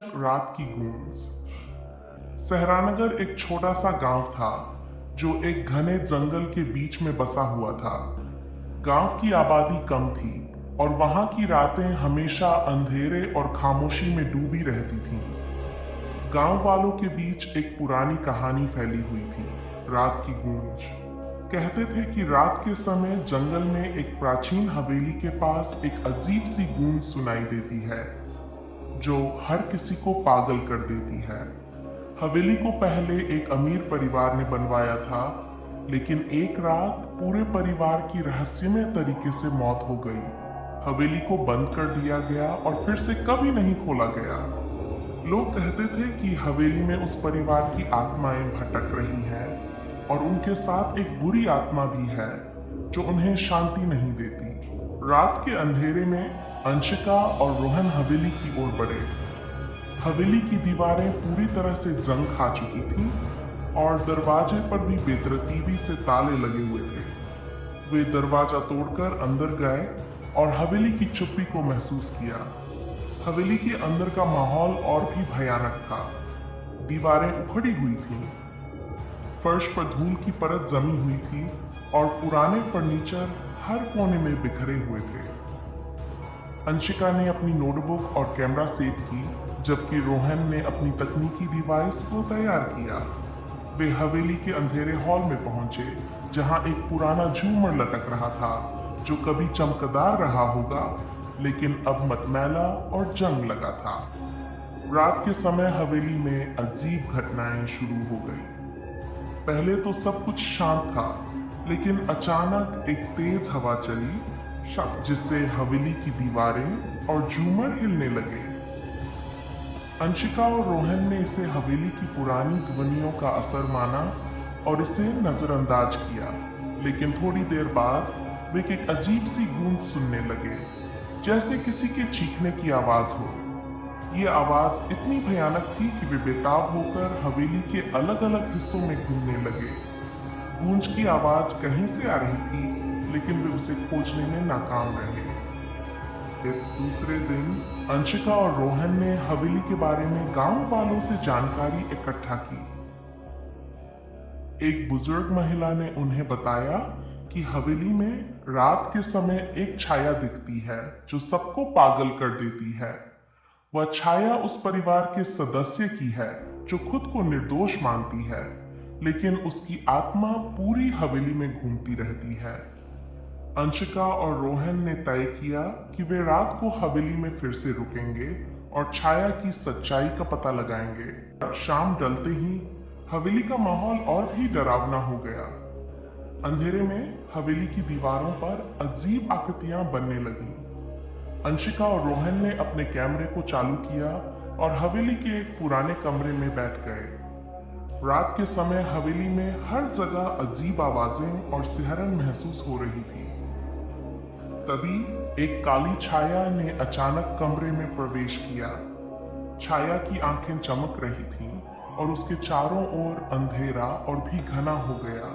रात की गूंज। सहरानगर एक छोटा सा गांव था जो एक घने जंगल के बीच में बसा हुआ था। गांव की आबादी कम थी और वहां की रातें हमेशा अंधेरे और खामोशी में डूबी रहती थीं। गांव वालों के बीच एक पुरानी कहानी फैली हुई थी, रात की गूंज। कहते थे कि रात के समय जंगल में एक प्राचीन हवेली के पास एक अजीब सी गूंज सुनाई देती है जो हर किसी को पागल कर देती है। हवेली को पहले एक अमीर परिवार ने बनवाया था, लेकिन एक रात पूरे परिवार की रहस्यमय तरीके से मौत हो गई। हवेली को बंद कर दिया गया और फिर से कभी नहीं खोला गया। लोग कहते थे कि हवेली में उस परिवार की आत्माएं भटक रही हैं और उनके साथ एक बुरी आत्मा भी है जो उन्हें शांति नहीं देती। रात के अंधेरे में अंशिका और रोहन हवेली की ओर बढ़े। हवेली की दीवारें पूरी तरह से जंग खा चुकी थीं और दरवाजे पर भी बेतरतीबी से ताले लगे हुए थे। वे दरवाजा तोड़कर अंदर गए और हवेली की चुप्पी को महसूस किया। हवेली के अंदर का माहौल और भी भयानक था। दीवारें उखड़ी हुई थीं, फर्श पर धूल की परत जमी हुई थी और पुराने फर्नीचर हर कोने में बिखरे हुए थे। अंशिका ने अपनी नोटबुक और कैमरा सेव की, जबकि रोहन ने अपनी तकनीकी डिवाइस को तैयार किया। वे हवेली के अंधेरे हॉल में पहुंचे, जहां एक पुराना झूमर लटक रहा था जो कभी चमकदार रहा होगा, लेकिन अब मटमैला और जंग लगा था। रात के समय हवेली में अजीब घटनाएं शुरू हो गई। पहले तो सब कुछ शांत था, लेकिन अचानक एक तेज हवा चली, जिससे हवेली की दीवारें और झूमर हिलने लगे। अंशिका और रोहन ने इसे हवेली की पुरानी ध्वनियों का असर माना और इसे नजरअंदाज किया, लेकिन थोड़ी देर बाद वे एक अजीब सी गूंज सुनने लगे, जैसे किसी के चीखने की आवाज हो। ये आवाज इतनी भयानक थी कि वे बेताब होकर हवेली के अलग अलग हिस्सों में घूमने लगे। गूंज की आवाज कहीं से आ रही थी, लेकिन वे उसे खोजने में नाकाम रहे। दूसरे दिन अंशिका और रोहन ने हवेली के बारे में गांव वालों से जानकारी इकट्ठा की। एक बुजुर्ग महिला ने उन्हें बताया कि हवेली में रात के समय एक छाया दिखती है जो सबको पागल कर देती है। वह छाया उस परिवार के सदस्य की है जो खुद को निर्दोष मानती है, लेकिन उसकी आत्मा पूरी हवेली में घूमती रहती है। अंशिका और रोहन ने तय किया कि वे रात को हवेली में फिर से रुकेंगे और छाया की सच्चाई का पता लगाएंगे। शाम ढलते ही हवेली का माहौल और भी डरावना हो गया। अंधेरे में हवेली की दीवारों पर अजीब आकृतियां बनने लगीं। अंशिका और रोहन ने अपने कैमरे को चालू किया और हवेली के एक पुराने कमरे में बैठ गए। रात के समय हवेली में हर जगह अजीब आवाजें और सिहरन महसूस हो रही थी। तभी एक काली छाया ने अचानक कमरे में प्रवेश किया। छाया की आंखें चमक रही थीं और उसके चारों ओर अंधेरा और भी घना हो गया।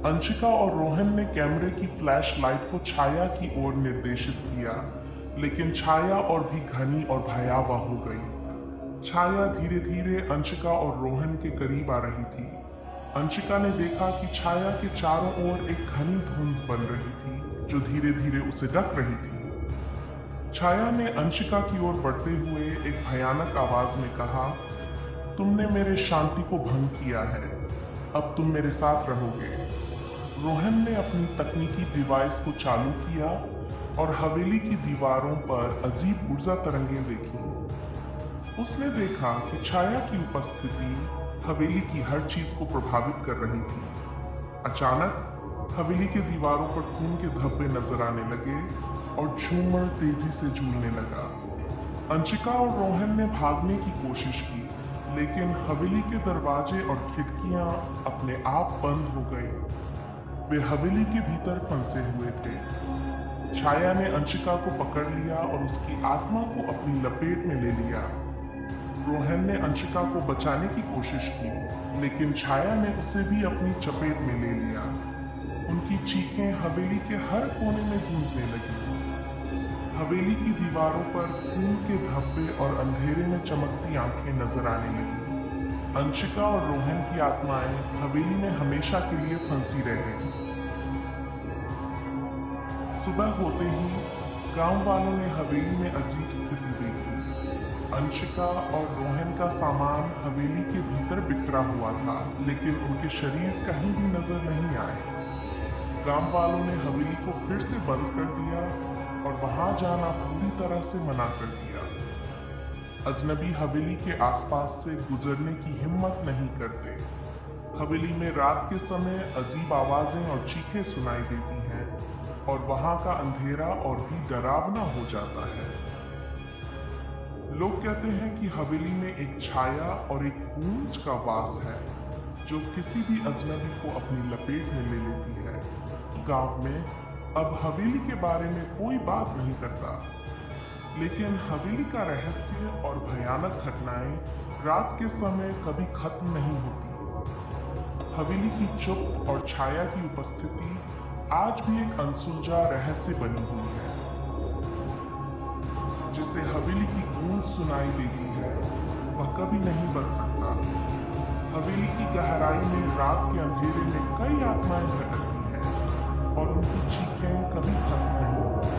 अंशिका और रोहन ने कैमरे की फ्लैश लाइट को छाया की ओर निर्देशित किया, लेकिन छाया और भी घनी और भयावह हो गई। छाया धीरे धीरे अंशिका और रोहन के करीब आ रही थी। अंशिका ने देखा कि छाया के चारों ओर एक घनी धुंध बन रही थी जो धीरे धीरे उसे ढक रही थी। छाया ने अंशिका की ओर बढ़ते हुए एक भयानक आवाज में कहा, तुमने मेरे शांति को भंग किया है, अब तुम मेरे साथ रहोगे। रोहन ने अपनी तकनीकी डिवाइस को चालू किया और हवेली की दीवारों पर अजीब ऊर्जा तरंगें देखी। उसने देखा कि छाया की उपस्थिति हवेली की हर चीज को प्रभावित कर रही थी। अचानक हवेली के दीवारों पर खून के धब्बे नजर आने लगे और झूमर तेजी से झूलने लगा। अंशिका और रोहन ने भागने की कोशिश की, लेकिन हवेली के दरवाजे और खिड़कियां अपने आप बंद हो गए। वे हवेली के भीतर फंसे हुए थे। छाया ने अंशिका को पकड़ लिया और उसकी आत्मा को अपनी लपेट में ले लिया। रोहन ने अंशिका को बचाने की कोशिश की, लेकिन छाया ने उसे भी अपनी चपेट में ले लिया। उनकी चीखें हवेली के हर कोने में गूंजने लगी। हवेली की दीवारों पर खून के धब्बे और अंधेरे में चमकती आंखें नजर आने लगी। अंशिका और रोहन की आत्माएं हवेली में हमेशा के लिए फंसी रह गईं। सुबह होते ही गांव वालों ने हवेली में अजीब स्थिति देखी। अंशिका और रोहन का सामान हवेली के भीतर बिखरा हुआ था, लेकिन उनके शरीर कहीं भी नजर नहीं आए। गांव वालों ने हवेली को फिर से बंद कर दिया और वहां जाना पूरी तरह से मना कर दिया। अजनबी हवेली के आसपास से गुजरने की हिम्मत नहीं करते। हवेली में रात के समय अजीब आवाजें और चीखें सुनाई देती हैं और वहां का अंधेरा और भी डरावना हो जाता है। लोग कहते हैं कि हवेली में एक छाया और एक गूंज का वास है जो किसी भी अजनबी को अपनी लपेट में ले लेती है। गांव में अब हवेली के बारे में कोई बात नहीं करता, लेकिन हवेली का रहस्य और भयानक घटनाएं रात के समय कभी खत्म नहीं होती। हवेली की चुप और छाया की उपस्थिति आज भी एक अनसुलझा रहस्य बनी हुई है। जिसे हवेली की गूंज सुनाई देती है वह कभी नहीं बच सकता। हवेली की गहराई में रात के अंधेरे में कई आत्माएं भटकती हैं और उनकी चीखें कभी खत्म नहीं होती।